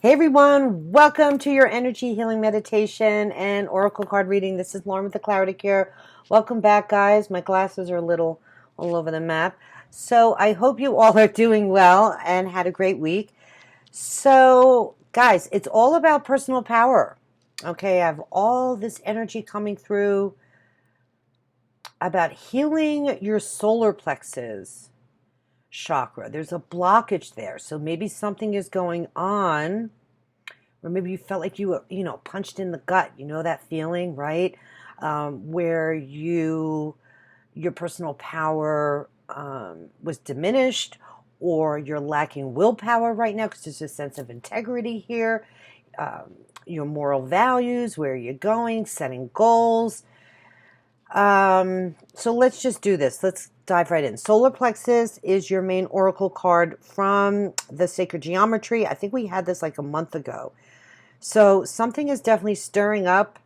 Hey everyone, welcome to your energy healing meditation and oracle card reading. This is Lauren with the Clarity Cure. Welcome back, guys. My glasses are a little all over the map. So I hope you all are doing well and had a great week. So, guys, it's all about personal power. Okay, I have all this energy coming through about healing your solar plexus chakra. There's a blockage there. So maybe something is going on. Or maybe you felt like you were, punched in the gut. You know that feeling, right? Where your personal power was diminished, or you're lacking willpower right now because there's a sense of integrity here. Your moral values, where you're going, setting goals. So let's just do this. Let's dive right in. Solar plexus is your main oracle card from the sacred geometry. I think we had this like a month ago. So something is definitely stirring up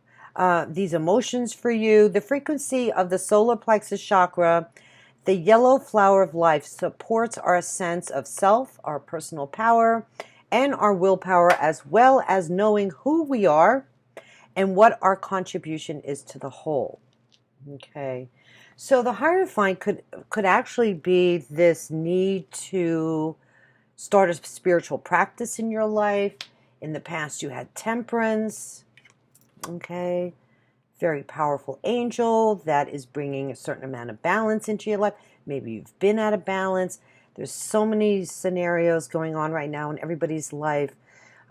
these emotions for you. The frequency of the solar plexus chakra, the yellow flower of life, supports our sense of self, our personal power, and our willpower, as well as knowing who we are and what our contribution is to the whole. Okay. So the Hierophant could actually be this need to start a spiritual practice in your life. In the past, you had temperance, okay? Very powerful angel that is bringing a certain amount of balance into your life. Maybe you've been out of balance. There's so many scenarios going on right now in everybody's life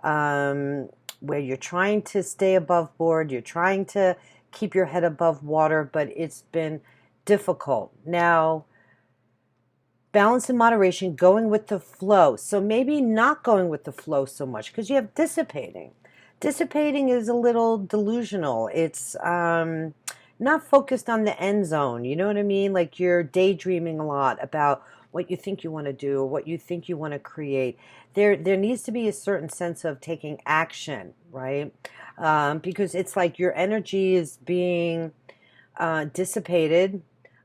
where you're trying to stay above board, you're trying to keep your head above water, but it's been difficult. Now, balance and moderation, going with the flow. So maybe not going with the flow so much because you have dissipating. Dissipating is a little delusional. It's not focused on the end zone. You know what I mean? Like you're daydreaming a lot about what you think you want to do or what you think you want to create. There needs to be a certain sense of taking action, right? Because it's like your energy is being dissipated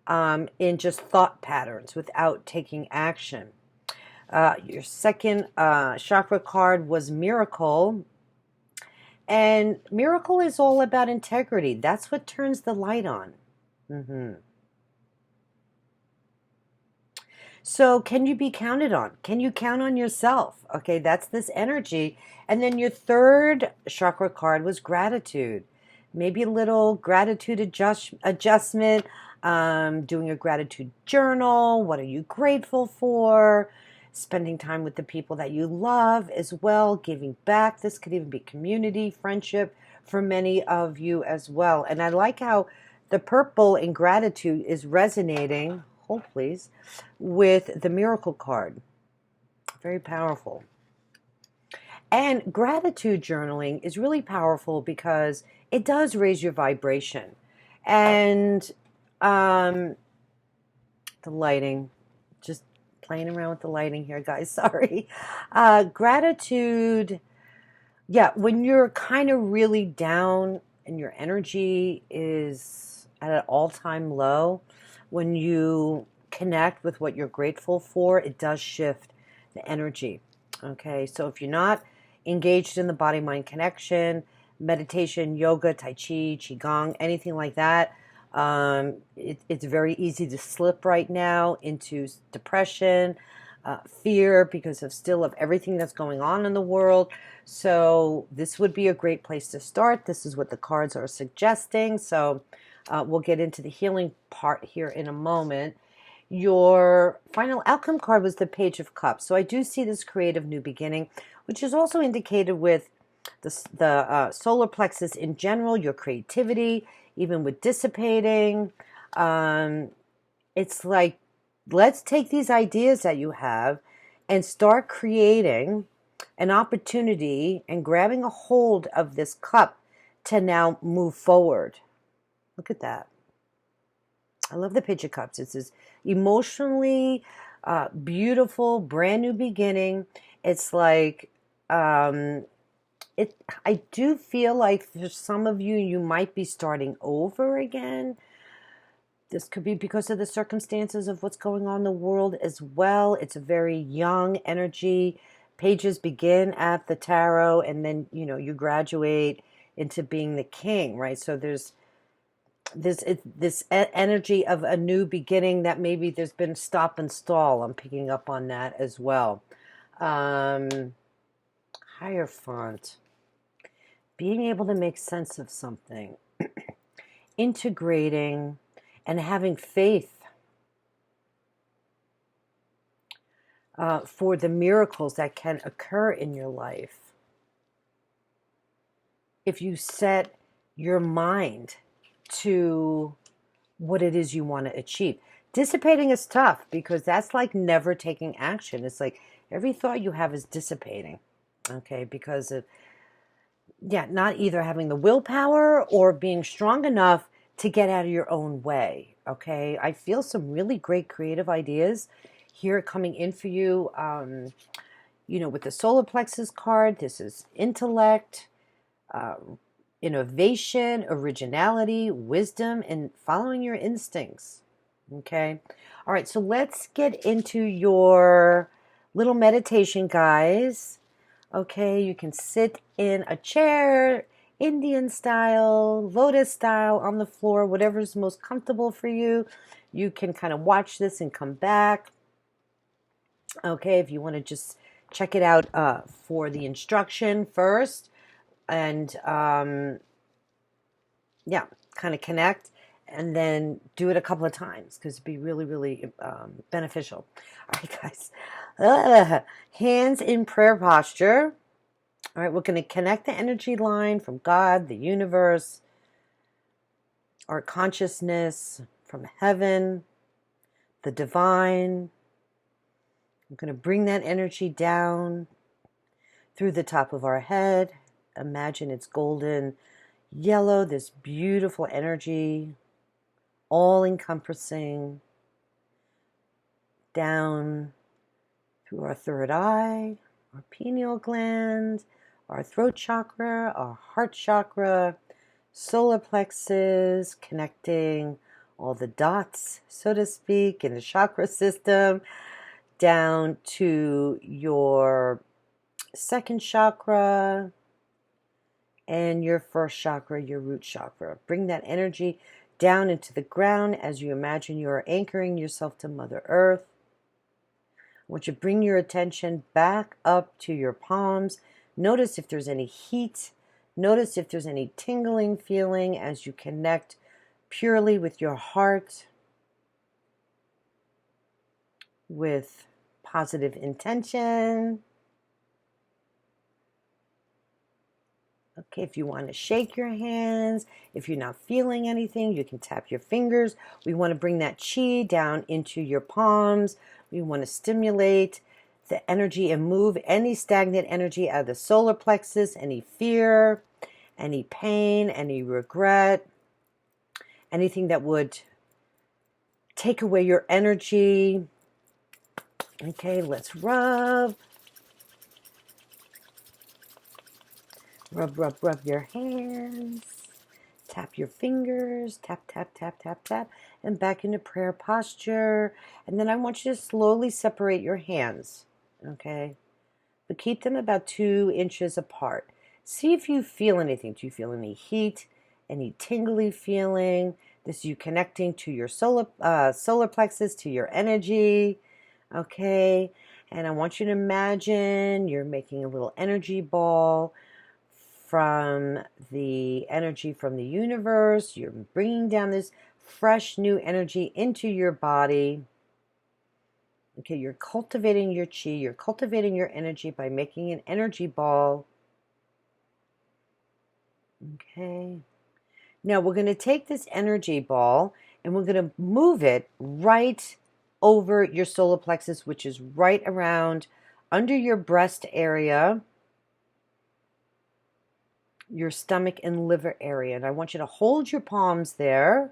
in just thought patterns without taking action. Your second chakra card was Miracle. And Miracle is all about integrity. That's what turns the light on. So can you be counted on? Can you count on yourself? Okay, that's this energy. And then your third chakra card was Gratitude. Maybe a little gratitude adjustment, doing a gratitude journal. What are you grateful for? Spending time with the people that you love as well, giving back. This could even be community, friendship for many of you as well. And I like how the purple in Gratitude is resonating, hold please, with the Miracle card. Very powerful. And gratitude journaling is really powerful because it does raise your vibration. And the lighting, just playing around with the lighting here, guys, sorry. Gratitude, yeah, when you're kind of really down and your energy is at an all-time low, when you connect with what you're grateful for, it does shift the energy. Okay, so if you're not engaged in the body-mind connection, meditation, yoga, tai chi, qigong, anything like that, it's very easy to slip right now into depression, fear because of everything that's going on in the world. So this would be a great place to start. This is what the cards are suggesting. So we'll get into the healing part here in a moment. Your final outcome card was the Page of Cups. So I do see this creative new beginning, which is also indicated with the solar plexus in general, your creativity, even with dissipating. It's like, let's take these ideas that you have and start creating an opportunity and grabbing a hold of this cup to now move forward. Look at that. I love the Page of Cups. It's this emotionally beautiful, brand new beginning. It's like, I do feel like for some of you, you might be starting over again. This could be because of the circumstances of what's going on in the world as well. It's a very young energy, pages begin at the tarot, and then, you know, you graduate into being the king, right? So there's energy of a new beginning that maybe there's been stop and stall. I'm picking up on that as well. Hierophant. Being able to make sense of something, integrating, and having faith for the miracles that can occur in your life. If you set your mind to what it is you want to achieve. Dissipating is tough because that's like never taking action. It's like every thought you have is dissipating, okay, because of, yeah, not either having the willpower or being strong enough to get out of your own way, okay? I feel some really great creative ideas here coming in for you. You know, with the solar plexus card, this is intellect, innovation, originality, wisdom, and following your instincts. Okay. All right. So let's get into your little meditation, guys. Okay. You can sit in a chair, Indian style, lotus style, on the floor, whatever's most comfortable for you. You can kind of watch this and come back. Okay. If you want to just check it out for the instruction first. And yeah, kind of connect, and then do it a couple of times because it'd be really, really beneficial. All right, guys. Hands in prayer posture. All right, we're going to connect the energy line from God, the universe, our consciousness, from heaven, the divine. We're going to bring that energy down through the top of our head. Imagine it's golden yellow, this beautiful energy, all encompassing, down through our third eye, our pineal gland, our throat chakra, our heart chakra, solar plexus, connecting all the dots, so to speak, in the chakra system, down to your second chakra, and your first chakra, your root chakra. Bring that energy down into the ground as you imagine you are anchoring yourself to Mother Earth. I want you to bring your attention back up to your palms. Notice if there's any heat. Notice if there's any tingling feeling as you connect purely with your heart, with positive intention. Okay, if you want to shake your hands, if you're not feeling anything, you can tap your fingers. We want to bring that chi down into your palms. We want to stimulate the energy and move any stagnant energy out of the solar plexus, any fear, any pain, any regret, anything that would take away your energy. Okay, let's rub. Rub, rub, rub your hands. Tap your fingers. Tap, tap, tap, tap, tap. And back into prayer posture. And then I want you to slowly separate your hands. Okay? But keep them about 2 inches apart. See if you feel anything. Do you feel any heat? Any tingly feeling? This is you connecting to your solar plexus, to your energy. Okay? And I want you to imagine you're making a little energy ball from the energy from the universe. You're bringing down this fresh new energy into your body. Okay, you're cultivating your chi, you're cultivating your energy by making an energy ball. Okay. Now we're going to take this energy ball and we're going to move it right over your solar plexus, which is right around under your breast area, your stomach and liver area. And I want you to hold your palms there.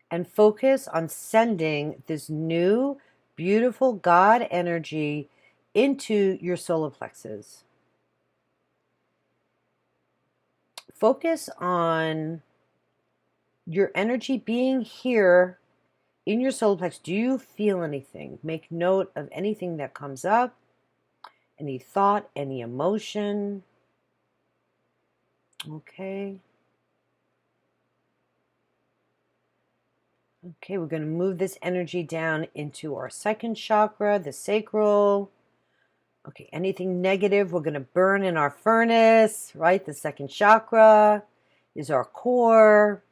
And focus on sending this new, beautiful God energy into your solar plexus. Focus on your energy being here in your solar plexus, do you feel anything? Make note of anything that comes up, any thought, any emotion. Okay. Okay, we're going to move this energy down into our second chakra, the sacral. Okay, anything negative, we're going to burn in our furnace, right? The second chakra is our core.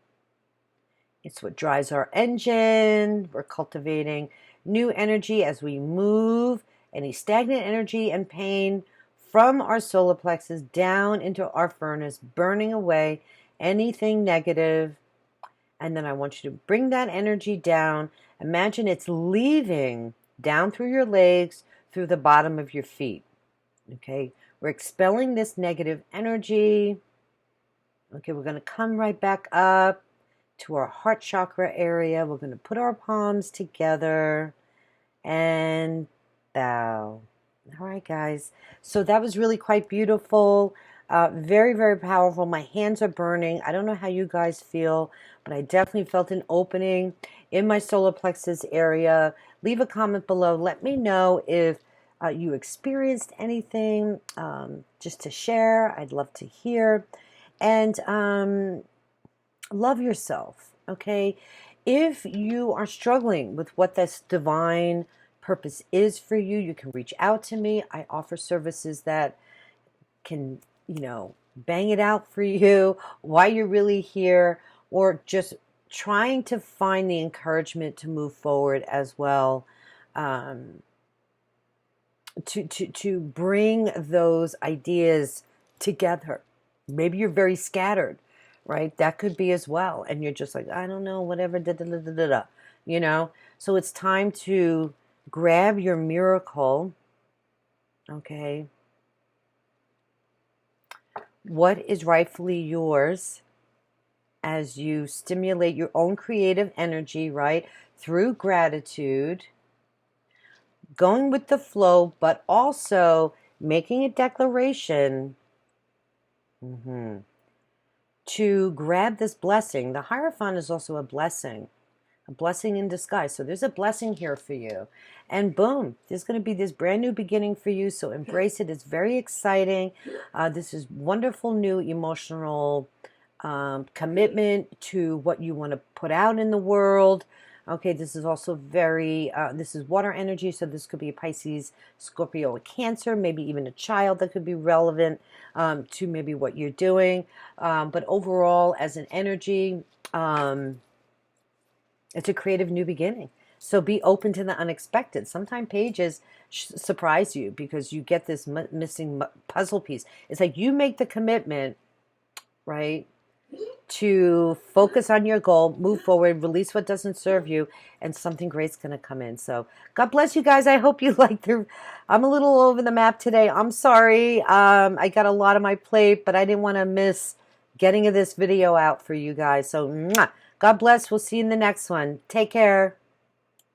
It's what drives our engine. We're cultivating new energy as we move any stagnant energy and pain from our solar plexus down into our furnace, burning away anything negative. And then I want you to bring that energy down. Imagine it's leaving down through your legs, through the bottom of your feet. Okay, we're expelling this negative energy. Okay, we're going to come right back up to our heart chakra area. We're going to put our palms together and bow. All right, guys. So that was really quite beautiful. Very, very powerful. My hands are burning. I don't know how you guys feel, but I definitely felt an opening in my solar plexus area. Leave a comment below. Let me know if you experienced anything just to share. I'd love to hear. And love yourself, okay? If you are struggling with what this divine purpose is for you, you can reach out to me. I offer services that can, bang it out for you, why you're really here, or just trying to find the encouragement to move forward as well, to bring those ideas together. Maybe you're very scattered, right? That could be as well. And you're just like, I don't know, whatever, da, da, da, da, da, da, So it's time to grab your miracle, okay? What is rightfully yours as you stimulate your own creative energy, right? Through gratitude, going with the flow, but also making a declaration to grab this blessing. The Hierophant is also a blessing in disguise. So there's a blessing here for you. And boom, there's going to be this brand new beginning for you. So embrace it. It's very exciting. This is wonderful new emotional commitment to what you want to put out in the world. Okay, this is also this is water energy, so this could be a Pisces, Scorpio, or Cancer, maybe even a child that could be relevant to maybe what you're doing. But overall, as an energy, it's a creative new beginning. So be open to the unexpected. Sometimes pages surprise you because you get this missing puzzle piece. It's like you make the commitment, right, to focus on your goal, move forward, release what doesn't serve you, and something great's going to come in. So God bless you guys. I hope you liked I'm a little over the map today. I'm sorry. I got a lot on my plate, but I didn't want to miss getting this video out for you guys. So God bless. We'll see you in the next one. Take care.